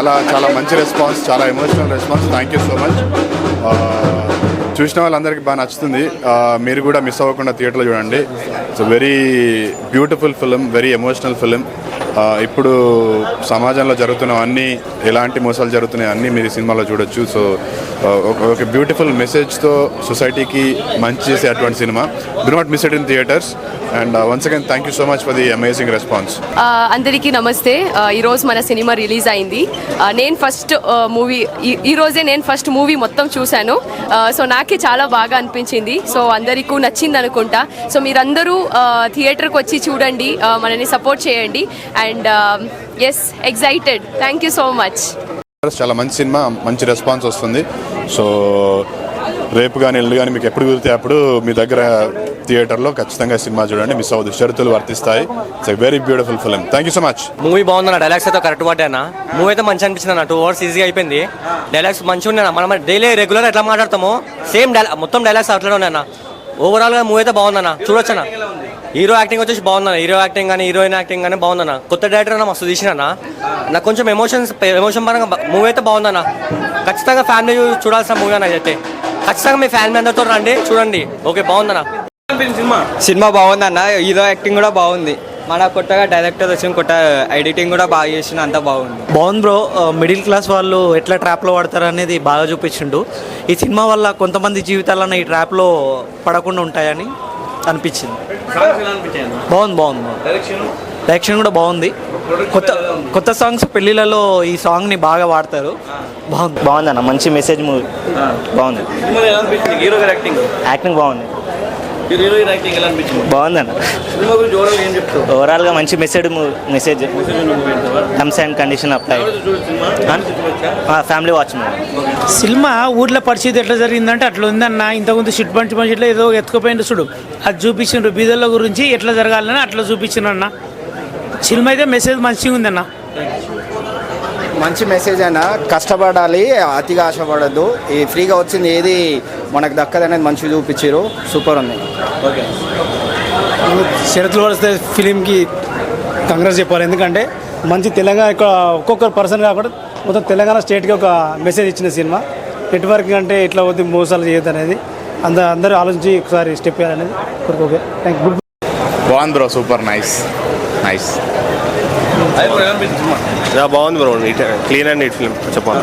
చాలా చాలా మంచి రెస్పాన్స్, చాలా emotional response. Thank you so much. చూసిన వాళ్ళందరికీ బాగా నచ్చుతుంది. మీరు కూడా మిస్ అవ్వకుండా థియేటర్లో చూడండి. It's very beautiful film, very emotional film. ఇప్పుడు సమాజంలో జరుగుతున్నవన్నీ, ఎలాంటి మోసాలు జరుగుతున్నాయి అన్నీ మీరు ఈ సినిమాలో చూడొచ్చు. సో ఒక బ్యూటిఫుల్ మెసేజ్తో సొసైటీకి మంచి చేసే అటువంటి cinema. Do not miss it in theatres. And once again thank you so much for the amazing response. అందరికీ నమస్తే. ఈరోజు మన సినిమా రిలీజ్ అయింది. నేను ఫస్ట్ మూవీ ఈరోజే నేను ఫస్ట్ మూవీ మొత్తం చూశాను. సో నాకే చాలా బాగా అనిపించింది. సో అందరికీ నచ్చింది అనుకుంటా. సో మీరందరూ థియేటర్కి వచ్చి చూడండి, మనని సపోర్ట్ చేయండి. And yes, excited. Thank you so much. చాలా మంచి సినిమా, మంచి రెస్పాన్స్ వస్తుంది. సో రేపు కానీ ఎల్లు కానీ మీకు ఎప్పుడు కుదిరితే అప్పుడు మీ దగ్గర థియేటర్లో ఖచ్చితంగా సినిమా చూడండి, మిస్ అవ్వదు. షరతులు వర్తిస్తాయి. It's a very beautiful film. Thank you so much. Movie బాగుందన్న, డైలాగ్స్ అయితే కరెక్ట్ పడ్డా అన్న. మూవీ అయితే మంచి అనిపించింది అన్న. 2 hours ఈజీగా అయిపోయింది. డైలాగ్స్ మంచిగా ఉన్నాయి. మనం డైలీ రెగ్యులర్ ఎట్లా మాట్లాడతామో సేమ్ మొత్తం డైలాగ్స్ అట్లనే ఉన్నాయన్న. ఓవరాల్గా మూవీ అయితే బాగుందన్న, చూడొచ్చన్న. హీరో యాక్టింగ్ వచ్చేసి బాగుందన్న. హీరో యాక్టింగ్ కానీ హీరోయిన్ యాక్టింగ్ కానీ బాగుందన్న. కొత్త డైరెక్టర్ అన్న మస్తు తీసినా. నాకు కొంచెం ఎమోషన్ పరంగా మూవీ అయితే బాగుందన్న. ఖచ్చితంగా ఫ్యామిలీ చూడాల్సిన మూవీ అన్న. అయితే ఖచ్చితంగా మీ ఫ్యామిలీ అందరితో రండి, చూడండి. ఓకే, బాగుందన్న సినిమా. బాగుందన్న. హీరో యాక్టింగ్ కూడా బాగుంది. మన కొత్తగా డైరెక్టర్ వచ్చిన కొత్త ఎడిటింగ్ కూడా బాగా చేసిన, అంతా బాగుంది బ్రో. మిడిల్ క్లాస్ వాళ్ళు ఎట్లా ట్రాప్లో పడతారు అనేది బాగా చూపించిండు. ఈ సినిమా వల్ల కొంతమంది జీవితాలను ఈ ట్రాప్లో పడకుండా ఉంటాయని అనిపించింది. బాగుంది. డైరెక్షన్ కూడా బాగుంది. కొత్త సాంగ్స్ పెళ్ళిళ్ళలో ఈ సాంగ్ని బాగా వాడతారు. బాగుందన్న, మంచి మెసేజ్ మూవీ. బాగుంది. యాక్టింగ్ బాగుంది. బాగుందన్న. ఓవరాల్గా మంచి message terms and condition apply. Family watch movie. Cinema ఊర్లో పరిస్థితి ఎట్లా జరిగిందంటే అట్లా ఉందన్న. ఇంతకుముందు షిట్ పంచి ఇట్లా ఏదో ఎత్తుకుపోయింది చూడు, అది చూపించిండ్రు. బీదర్ల గురించి ఎట్లా జరగాలని అట్లా చూపించిండ్రన్న. సినిమా అయితే మెసేజ్ మంచిగా ఉందన్న. మంచి మెసేజ్ అన్న. కష్టపడాలి, అతిగా ఆశపడద్దు. ఈ ఫ్రీగా వచ్చింది ఏది మనకు దక్కదనేది మంచిగా చూపించారు. సూపర్ ఉంది. ఓకే, షరతులు పడితే ఫిలింకి కాంగ్రెస్ చెప్పాలి. ఎందుకంటే మంచి తెలంగాణ ఒక్కొక్కరు పర్సన్ కాకుండా మొత్తం తెలంగాణ స్టేట్కి ఒక మెసేజ్ ఇచ్చిన సినిమా. నెట్వర్కింగ్ అంటే ఇట్లా వద్దు, మోసాలు చేయొద్దు అనేది అందరూ ఆలోచించి ఒకసారి స్టెప్ వేయాలనేది ఓకే. Thank you. బాగుంది బ్రో, సూపర్ నైస్. బాగుంది bro. Clean and neat film. చెప్పాలి,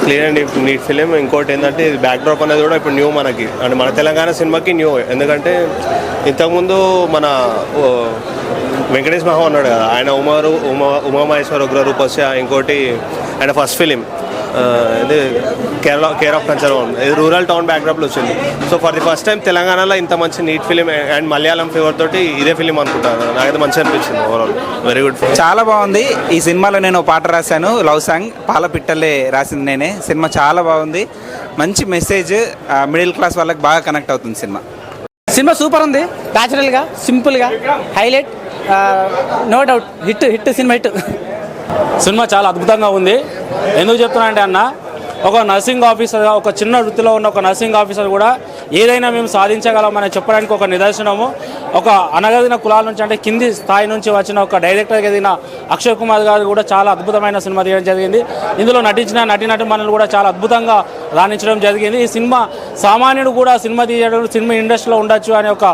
క్లీన్ అండ్ నీట్ ఫిలిం. ఇంకోటి ఏంటంటే ఇది బ్యాక్ డ్రాప్ అనేది కూడా ఇప్పుడు న్యూ మనకి, అంటే మన తెలంగాణ సినిమాకి న్యూ. ఎందుకంటే ఇంతకుముందు మన వెంకటేష్ మహా ఉన్నాడు కదా, ఆయన ఉమామహేశ్వర ఉగ్ర రూపస్య. ఇంకోటి ఆయన ఫస్ట్ ఫిలిం ఇది కేర్ ఆఫ్ కన్సర్వ్, ఇది రూరల్ టౌన్ బ్యాక్డ్రాప్లో వచ్చింది. So for the first time తెలంగాణలో ఇంత మంచి neat film and Malayalam favour తోటి ఇదే ఫిలిం అనుకుంటాను. నాకైతే మంచిగా అనిపించింది. Overall very good. చాలా బాగుంది. ఈ సినిమాలో నేను పాట రాశాను, లవ్ సాంగ్. పాలపిట్టలే రాసింది నేనే. సినిమా చాలా బాగుంది. మంచి మెసేజ్, మిడిల్ క్లాస్ వాళ్ళకి బాగా కనెక్ట్ అవుతుంది సినిమా. సినిమా సూపర్ ఉంది. న్యాచురల్గా, సింపుల్గా, హైలైట్, నో డౌట్ హిట్ సినిమా హిట్. సినిమా చాలా అద్భుతంగా ఉంది. ఎందుకు చెప్తున్నా అంటే అన్న, ఒక నర్సింగ్ ఆఫీసర్గా, ఒక చిన్న వృత్తిలో ఉన్న ఒక నర్సింగ్ ఆఫీసర్ కూడా ఏదైనా మేము సాధించగలమని చెప్పడానికి ఒక నిదర్శనము. ఒక అనగదిన కులాల నుంచి, అంటే కింది స్థాయి నుంచి వచ్చిన ఒక డైరెక్టర్గా ఎదిగిన అక్షయ్ కుమార్ గారు కూడా చాలా అద్భుతమైన సినిమా తీయడం జరిగింది. ఇందులో నటించిన నటీనటుమణులు కూడా చాలా అద్భుతంగా రాణించడం జరిగింది. ఈ సినిమా సామాన్యుడు కూడా సినిమా తీయడం, సినిమా ఇండస్ట్రీలో ఉండొచ్చు అనే ఒక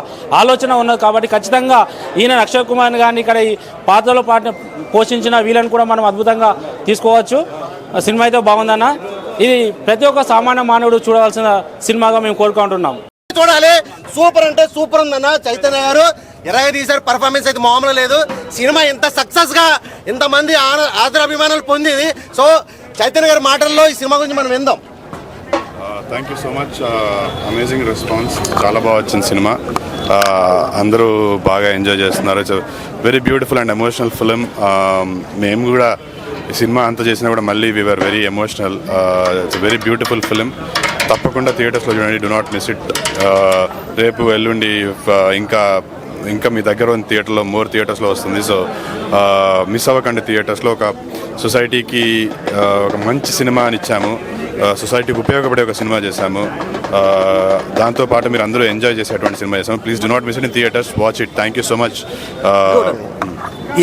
ఆలోచన ఉన్నది. కాబట్టి ఖచ్చితంగా ఈయన అక్షయ్ కుమార్ గారిని ఇక్కడ ఈ పాత్రలో పోషించిన వీళ్ళని కూడా మనం అద్భుతంగా తీసుకోవచ్చు. సినిమా అయితే బాగుందన్న. ఇది ప్రతి ఒక్క సామాన్య మానవుడు చూడాల్సిన సినిమాగా మేము కోరుకుంటున్నాం. చూడాలి. సూపర్ అంటే సూపర్ ఉందన్న. చైతన్య గారు ఎలాగ తీశారు, పర్ఫార్మెన్స్ అయితే మామూలు లేదు. సినిమా ఇంత సక్సెస్ గా ఇంతమంది ఆదరాభిమానాలు పొందింది. సో చైతన్య గారి మాటల్లో ఈ సినిమా గురించి మనం విందాం. Thank you so much. Amazing response. చాలా బాగా వచ్చింది సినిమా. అందరూ బాగా ఎంజాయ్ చేస్తున్నారు. It's very beautiful and emotional film. మేము కూడా ఈ సినిమా అంతా చేసినా కూడా మళ్ళీ we were very emotional. It's very beautiful film. తప్పకుండా థియేటర్స్లో చూడండి. Do not miss it. రేపు ఎల్లుండి ఇంకా మీ దగ్గర ఉన్న థియేటర్లో మోర్ థియేటర్స్లో వస్తుంది. సో మిస్ అవ్వకండి థియేటర్స్లో. ఒక సొసైటీకి ఒక మంచి సినిమా అని ఇచ్చాము, సొసైటీకి ఉపయోగపడే ఒక సినిమా చేశాము. దాంతోపాటు మీరు అందరూ ఎంజాయ్ చేసేటువంటి సినిమా చేశాము. Please do not miss it in theatres. Watch it. Thank you so much.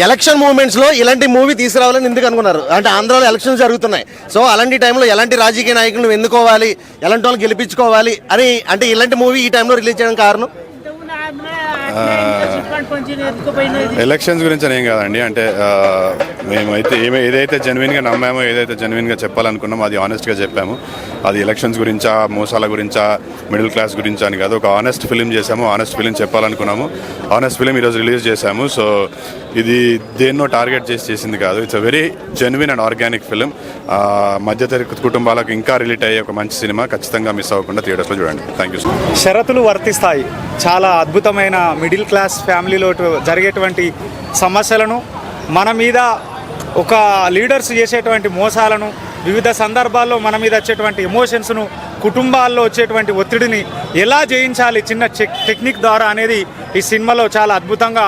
Election మూమెంట్స్లో ఇలాంటి మూవీ తీసుకురావాలని ఎందుకు అనుకున్నారు? అంటే ఆంధ్రాలో ఎలక్షన్స్ జరుగుతున్నాయి. సో అలాంటి టైంలో ఎలాంటి రాజకీయ నాయకులను ఎన్నుకోవాలి, ఎలాంటి వాళ్ళని గెలిపించుకోవాలి అని, అంటే ఇలాంటి మూవీ ఈ టైంలో రిలీజ్ చేయడం కారణం? ఎలక్షన్స్ గురించి అని ఏం కాదండి. అంటే మేమైతే ఏదైతే జెన్యున్గా నమ్మామో, ఏదైతే జెన్యున్గా చెప్పాలనుకున్నామో అది ఆనెస్ట్గా చెప్పాము. అది ఎలక్షన్స్ గురించా, మోసాల గురించా, మిడిల్ క్లాస్ గురించా అని కాదు. ఒక ఆనెస్ట్ ఫిలిం చేసాము, ఆనెస్ట్ ఫిలిం చెప్పాలనుకున్నాము, ఆనెస్ట్ ఫిలిం ఈరోజు రిలీజ్ చేశాము. సో ఇది దేన్నో టార్గెట్ చేసింది కాదు. It's a very genuine and organic film. మధ్యతరగతి కుటుంబాలకు ఇంకా రిలేట్ అయ్యే ఒక మంచి సినిమా. ఖచ్చితంగా మిస్ అవ్వకుండా థియేటర్స్లో చూడండి. Thank you so much. షరతులు వర్తిస్తాయి. చాలా అద్భుతమైన మిడిల్ క్లాస్ ఫ్యామిలీలో జరిగేటువంటి సమస్యలను, మన మీద ఒక లీడర్స్ చేసేటువంటి మోసాలను, వివిధ సందర్భాల్లో మన మీద వచ్చేటువంటి ఎమోషన్స్ను, కుటుంబాల్లో వచ్చేటువంటి ఒత్తిడిని ఎలా జయించాలి చిన్న టెక్నిక్ ద్వారా అనేది ఈ సినిమాలో చాలా అద్భుతంగా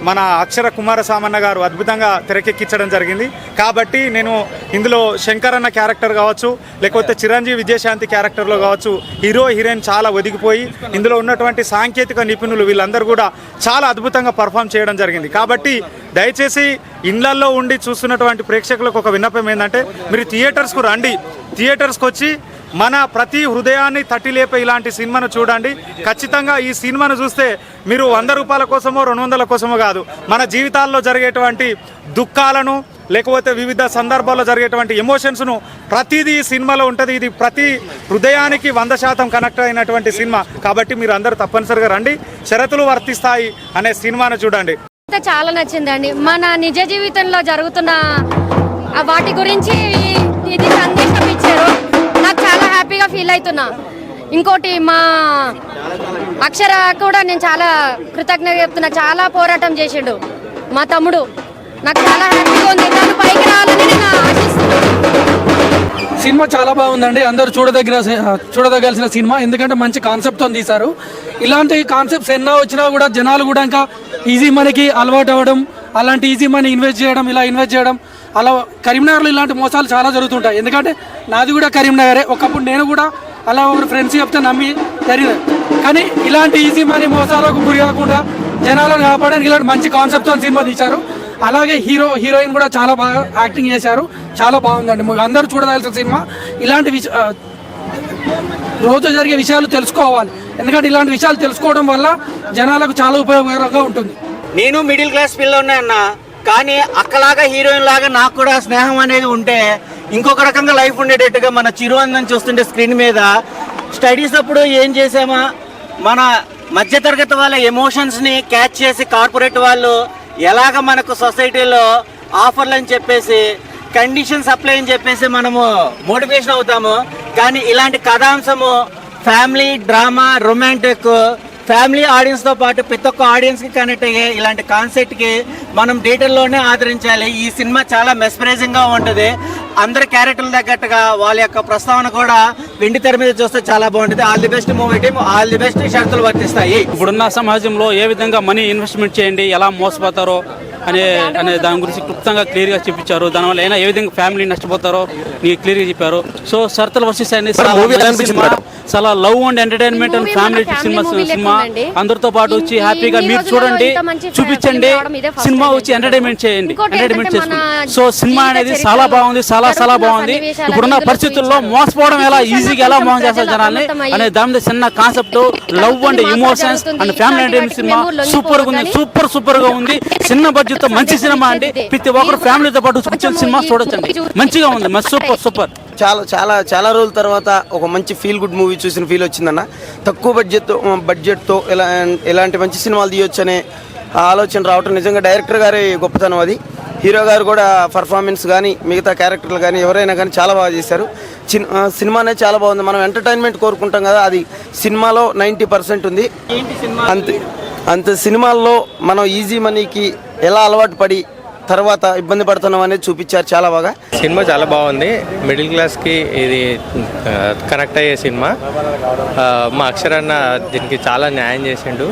మన అక్షర కుమారస్వామన్న గారు అద్భుతంగా తెరకెక్కించడం జరిగింది. కాబట్టి నేను ఇందులో శంకర్ అన్న క్యారెక్టర్ కావచ్చు, లేకపోతే చిరంజీవి విజయశాంతి క్యారెక్టర్లో కావచ్చు, హీరో హీరోయిన్ చాలా ఒదిగిపోయి ఇందులో ఉన్నటువంటి సాంకేతిక నిపుణులు వీళ్ళందరూ కూడా చాలా అద్భుతంగా పర్ఫామ్ చేయడం జరిగింది. కాబట్టి దయచేసి ఇళ్లల్లో ఉండి చూస్తున్నటువంటి ప్రేక్షకులకు ఒక విన్నపం ఏంటంటే, మీరు థియేటర్స్కు రండి. థియేటర్స్కి వచ్చి మన ప్రతి హృదయాన్ని తట్టి లేపే ఇలాంటి సినిమాను చూడండి. ఖచ్చితంగా ఈ సినిమాను చూస్తే మీరు 100 రూపాయల కోసమో 200 కోసమో కాదు, మన జీవితాల్లో జరిగేటువంటి దుఃఖాలను, లేకపోతే వివిధ సందర్భాల్లో జరిగేటువంటి ఎమోషన్స్ను ప్రతిదీ ఈ సినిమాలో ఉంటుంది. ఇది ప్రతి హృదయానికి 100% కనెక్ట్ అయినటువంటి సినిమా. కాబట్టి మీరు అందరూ తప్పనిసరిగా రండి. షరతులు వర్తిస్తాయి అనే సినిమాను చూడండి. చాలా నచ్చిందండి. మన నిజ జీవితంలో జరుగుతున్న వాటి గురించి ఇది సందేశం ఇచ్చారు. నాకు చాలా హ్యాపీగా ఫీల్ అవుతున్నా. ఇంకోటి మా అక్షర కూడా నేను చాలా కృతజ్ఞత చెప్తున్నా. చాలా పోరాటం చేసిండు మా తమ్ముడు. నాకు చాలా హ్యాపీగా ఉంది. తను పైకి రావాలని నేను ఆశిస్తున్నాను. సినిమా చాలా బాగుందండి. అందరూ చూడదగాల్సిన సినిమా. ఎందుకంటే మంచి కాన్సెప్ట్తో తీశారు. ఇలాంటి కాన్సెప్ట్స్ ఎన్నో వచ్చినా కూడా జనాలు కూడా ఇంకా ఈజీ మనీకి అలవాటు అవ్వడం, అలాంటి ఈజీ మనీ ఇన్వెస్ట్ చేయడం, ఇలా ఇన్వెస్ట్ చేయడం, అలా కరీంనగర్లో ఇలాంటి మోసాలు చాలా జరుగుతుంటాయి. ఎందుకంటే నాది కూడా కరీంనగరే. ఒకప్పుడు నేను కూడా అలా ఒక ఫ్రెండ్స్ చెప్తే నమ్మి జరిగినాయి. కానీ ఇలాంటి ఈజీ మనీ మోసాలకు గురి కాకుండా జనాలను కాపాడడానికి ఇలాంటి మంచి కాన్సెప్ట్తో సినిమా తీశారు. అలాగే హీరోయిన్ కూడా చాలా బాగా యాక్టింగ్ చేశారు. చాలా బాగుందండి. అందరూ చూడదలసిన సినిమా. ఇలాంటి రోజు జరిగే విషయాలు తెలుసుకోవాలి. ఎందుకంటే ఇలాంటి విషయాలు తెలుసుకోవడం వల్ల జనాలకు చాలా ఉపయోగకరంగా ఉంటుంది. నేను మిడిల్ క్లాస్ పిల్లనే అన్న, కానీ అక్కలాగా హీరోయిన్ లాగా నాకు కూడా స్నేహం అనేది ఉంటే ఇంకొక రకంగా లైఫ్ ఉండేటట్టుగా మన చిరువందని చూస్తుంటే స్క్రీన్ మీద స్టడీస్ అప్పుడు ఏం చేసామా, మన మధ్యతరగతి వాళ్ళ ఎమోషన్స్ని క్యాచ్ చేసి కార్పొరేట్ వాళ్ళు ఎలాగ మనకు సొసైటీలో ఆఫర్లు అని చెప్పేసి, కండిషన్స్ అప్లై అని చెప్పేసి మనము మోటివేషన్ అవుతాము. కానీ ఇలాంటి కథాంశము ఫ్యామిలీ డ్రామా, రొమాంటిక్, ఫ్యామిలీ ఆడియన్స్తో పాటు ప్రతి ఒక్క ఆడియన్స్కి కనెక్ట్ అయ్యే ఇలాంటి కాన్సెప్ట్కి మనం థియేటర్లోనే ఆదరించాలి. ఈ సినిమా చాలా మెస్పరైజింగ్గా ఉంటుంది. అందరి క్యారెక్టర్లు తగ్గట్టుగా వాళ్ళ యొక్క ప్రస్తావన కూడా వెండి తెర మీద చూస్తే చాలా బాగుంటుంది. All the best movie team, all the best. షరతులు వర్తిస్తాయి. ఇప్పుడున్న సమాజంలో ఏ విధంగా మనీ ఇన్వెస్ట్మెంట్ చేయండి, ఎలా మోసపోతారో అనే దాని గురించి క్లుప్తంగా క్లియర్గా చూపించారు. దానివల్ల అయినా ఏ విధంగా ఫ్యామిలీ నష్టపోతారో నీకు క్లియర్గా చెప్పారు. సో షరతులు వర్తిస్తాయని చాలా love and entertainment and family cinema. అందరితో పాటు వచ్చి హ్యాపీగా మీరు చూడండి, చూపించండి. సినిమా వచ్చి ఎంటర్టైన్మెంట్ చేయండి, ఎంటర్టైన్మెంట్ చేసుకోండి. సో సినిమా అనేది చాలా బాగుంది, చాలా బాగుంది. ఇప్పుడున్న పరిస్థితుల్లో మోసపోవడం ఎలా, ఈజీగా ఎలా మోసం చేస్తారు జనాల్ని అనే దాని మీద చిన్న concept, love and emotions and family entertainment cinema super గా ఉంది. సూపర్ గా ఉంది. చిన్న బడ్జెట్ తో మంచి సినిమా అండి. ప్రతి ఒక్కరు ఫ్యామిలీతో పాటు సినిమా చూడొచ్చండి. మంచిగా ఉంది, సూపర్. చాలా రోజుల తర్వాత ఒక మంచి ఫీల్ గుడ్ మూవీ చూసిన ఫీల్ వచ్చిందన్న. తక్కువ బడ్జెట్తో ఇలాంటి మంచి సినిమాలు తీయొచ్చు అనే ఆలోచన రావటం నిజంగా డైరెక్టర్ గారి గొప్పతనం. అది హీరో గారు కూడా పర్ఫార్మెన్స్ కానీ మిగతా క్యారెక్టర్లు కానీ ఎవరైనా కానీ చాలా బాగా చేశారు. సినిమా అనేది చాలా బాగుంది. మనం ఎంటర్టైన్మెంట్ కోరుకుంటాం కదా, అది సినిమాలో 90% ఉంది. అంత సినిమాల్లో మనం ఈజీ మనీకి ఎలా అలవాటు పడి తర్వాత ఇబ్బంది పడుతున్నాం అనేది చూపించారు చాలా బాగా. సినిమా చాలా బాగుంది. మిడిల్ క్లాస్కి ఇది కనెక్ట్ అయ్యే సినిమా. మా అక్షరన్న దీనికి చాలా న్యాయం చేసిండు.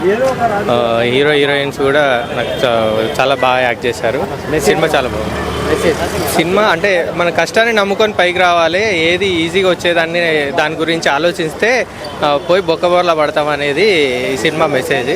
హీరోయిన్స్ కూడా నాకు చాలా బాగా యాక్ట్ చేశారు. సినిమా చాలా బాగుంది. సినిమా అంటే మన కష్టాన్ని నమ్ముకొని పైకి రావాలి, ఏది ఈజీగా వచ్చేదాన్ని దాని గురించి ఆలోచిస్తే పోయి బొక్కబోర్లా పడతాం అనేది ఈ సినిమా మెసేజ్.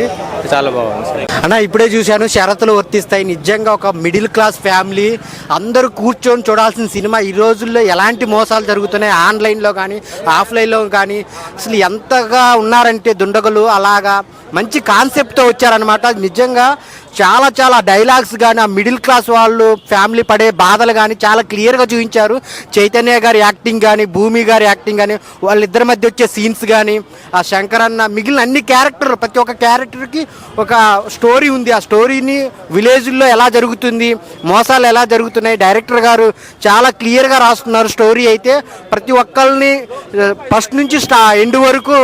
చాలా బాగుంది అన్న. ఇప్పుడే చూశాను, షరతులు వర్తిస్తాయి. నిజంగా ఒక మిడిల్ క్లాస్ ఫ్యామిలీ అందరూ కూర్చొని చూడాల్సిన సినిమా. ఈ రోజుల్లో ఎలాంటి మోసాలు జరుగుతున్నాయి ఆన్లైన్లో కానీ ఆఫ్లైన్లో కానీ, అసలు ఎంతగా ఉన్నారంటే దుండగులు. అలాగా మంచి కాన్సెప్ట్తో వచ్చారనమాట. నిజంగా చాలా చాలా డైలాగ్స్ కానీ, ఆ మిడిల్ క్లాస్ వాళ్ళు ఫ్యామిలీ పడే బాధలు కానీ చాలా క్లియర్గా చూపించారు. చైతన్య గారి యాక్టింగ్ కానీ, భూమి గారి యాక్టింగ్ కానీ, వాళ్ళిద్దరి మధ్య వచ్చే సీన్స్ కానీ, ఆ శంకర్ అన్న, మిగిలిన అన్ని క్యారెక్టర్లు, ప్రతి ఒక్క క్యారెక్టర్కి ఒక స్టోరీ ఉంది. ఆ స్టోరీని విలేజ్లో ఎలా జరుగుతుంది, మోసాలు ఎలా జరుగుతున్నాయి, డైరెక్టర్ గారు చాలా క్లియర్గా రాస్తున్నారు. స్టోరీ అయితే ప్రతి ఒక్కరిని ఫస్ట్ నుంచి ఎండ్ వరకు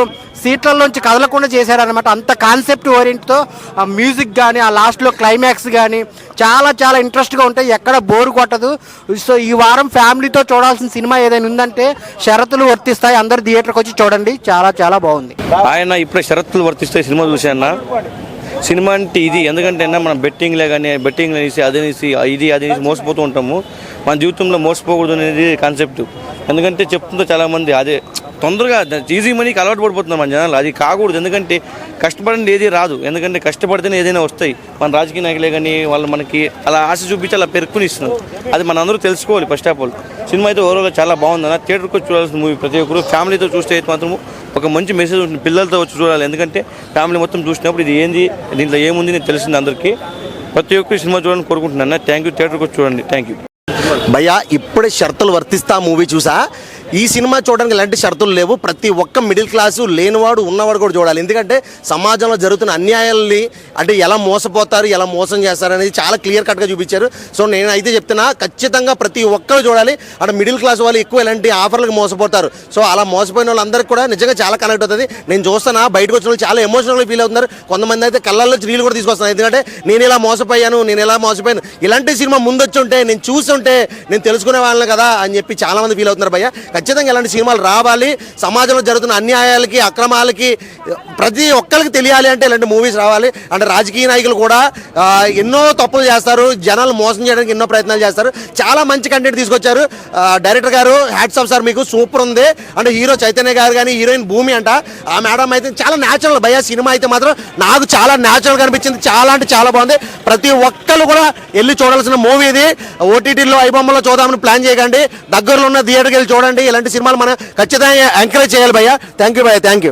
సీట్లలోంచి కదలకుండా చేశారనమాట. అంత కాన్సెప్ట్ ఓరియంట్తో ఆ మ్యూజిక్ కానీ, ఆ లాస్ట్లో క్లైమాక్స్ కానీ చాలా చాలా ఇంట్రెస్ట్గా ఉంటాయి, ఎక్కడ బోరు కొట్టదు. సో ఈ వారం ఫ్యామిలీతో చూడాల్సిన సినిమా ఏదైనా ఉందంటే షరతులు వర్తిస్తాయి. అందరు థియేటర్కి వచ్చి చూడండి, చాలా చాలా బాగుంది. ఆయన ఇప్పుడే షరతులు వర్తిస్తాయి సినిమా చూసాన్న. సినిమా అంటే ఇది, ఎందుకంటే మనం బెట్టింగ్లే కానీ బెట్టింగ్లు అనేసి అదనేసి ఇది అదనేసి మోసపోతూ ఉంటాము. మన జీవితంలో మోసపోకూడదు అనేది కాన్సెప్ట్. ఎందుకంటే చెప్తుందో చాలామంది అదే తొందరగా ఈజీ మనీకి అలవాటు పడిపోతున్నారు మన జనాలు. అది కాకూడదు, ఎందుకంటే కష్టపడండి ఏది రాదు. ఎందుకంటే కష్టపడితేనే ఏదైనా వస్తాయి. మన రాజకీయ నాయకులే కానీ వాళ్ళు మనకి అలా ఆశ చూపించి అలా పెరుక్కుని ఇస్తున్నారు. అది మన అందరూ తెలుసుకోవాలి. ఫస్ట్ ఆఫ్ ఆల్ సినిమా అయితే ఓవరాల్గా చాలా బాగుందన్న. థియేటర్కి వచ్చి చూడాల్సిన మూవీ. ప్రతి ఒక్కరు ఫ్యామిలీతో చూస్తే అయితే మాత్రం ఒక మంచి మెసేజ్ ఉంటుంది. పిల్లలతో వచ్చి చూడాలి, ఎందుకంటే ఫ్యామిలీ మొత్తం చూసినప్పుడు ఇది ఏంది, దీంట్లో ఏముంది నేను తెలిసింది అందరికీ. ప్రతి ఒక్కరు సినిమా చూడాలని కోరుకుంటున్నాను. Thank you. థియేటర్కి వచ్చి చూడండి. థ్యాంక్ యూ భయ్యా. ఇప్పుడే షరతులు వర్తిస్తా మూవీ చూసా. ఈ సినిమా చూడడానికి ఎలాంటి షరతులు లేవు. ప్రతి ఒక్క మిడిల్ క్లాసు లేనివాడు ఉన్నవాడు కూడా చూడాలి. ఎందుకంటే సమాజంలో జరుగుతున్న అన్యాయాలని, అంటే ఎలా మోసపోతారు, ఎలా మోసం చేస్తారు అనేది చాలా క్లియర్ కట్గా చూపించారు. సో నేనైతే చెప్తున్నా, ఖచ్చితంగా ప్రతి ఒక్కరు చూడాలి. అంటే మిడిల్ క్లాస్ వాళ్ళు ఎక్కువ ఎలాంటి ఆఫర్లకు మోసపోతారు. సో అలా మోసపోయిన వాళ్ళందరికీ కూడా నిజంగా చాలా కనెక్ట్ అవుతుంది. నేను చూస్తున్నా, బయటకు వచ్చిన వాళ్ళు చాలా ఎమోషనల్గా ఫీల్ అవుతున్నారు. కొంతమంది అయితే కళ్ళల్లో నీళ్ళు కూడా తీసుకొస్తున్నారు. ఎందుకంటే నేను ఇలా మోసపోయాను, నేను ఎలా మోసపోయాను, ఇలాంటి సినిమా ముందొచ్చి ఉంటే, నేను చూస్తుంటే నేను తెలుసుకునే వాళ్ళని కదా అని చెప్పి చాలామంది ఫీల్ అవుతున్నారు. భయ్య ఖచ్చితంగా ఇలాంటి సినిమాలు రావాలి. సమాజంలో జరుగుతున్న అన్యాయాలకి, అక్రమాలకి ప్రతి ఒక్కరికి తెలియాలి అంటే ఇలాంటి మూవీస్ రావాలి. అంటే రాజకీయ నాయకులు కూడా ఎన్నో తప్పులు చేస్తారు, జనాలు మోసం చేయడానికి ఎన్నో ప్రయత్నాలు చేస్తారు. చాలా మంచి కంటెంట్ తీసుకొచ్చారు డైరెక్టర్ గారు. హ్యాట్స్ ఆఫ్ సార్, మీకు సూపర్ ఉంది. అంటే హీరో చైతన్య గారు కానీ, హీరోయిన్ భూమి అంట, ఆ మేడం అయితే చాలా న్యాచురల్. భయ్య సినిమా అయితే మాత్రం నాకు చాలా న్యాచురల్గా అనిపించింది. చాలా అంటే చాలా బాగుంది. ప్రతి ఒక్కరు కూడా వెళ్ళి చూడాల్సిన మూవీ ఇది. ఓటీటీలో ఐబొమ్మలో చూద్దామని ప్లాన్ చేయకండి, దగ్గరలో ఉన్న థియేటర్కి వెళ్ళి చూడండి. ఇలాంటి సినిమాలు మనం ఖచ్చితంగా ఎంకరేజ్ చేయాలి భయ్య. థ్యాంక్ యూ భయ్య. Thank you.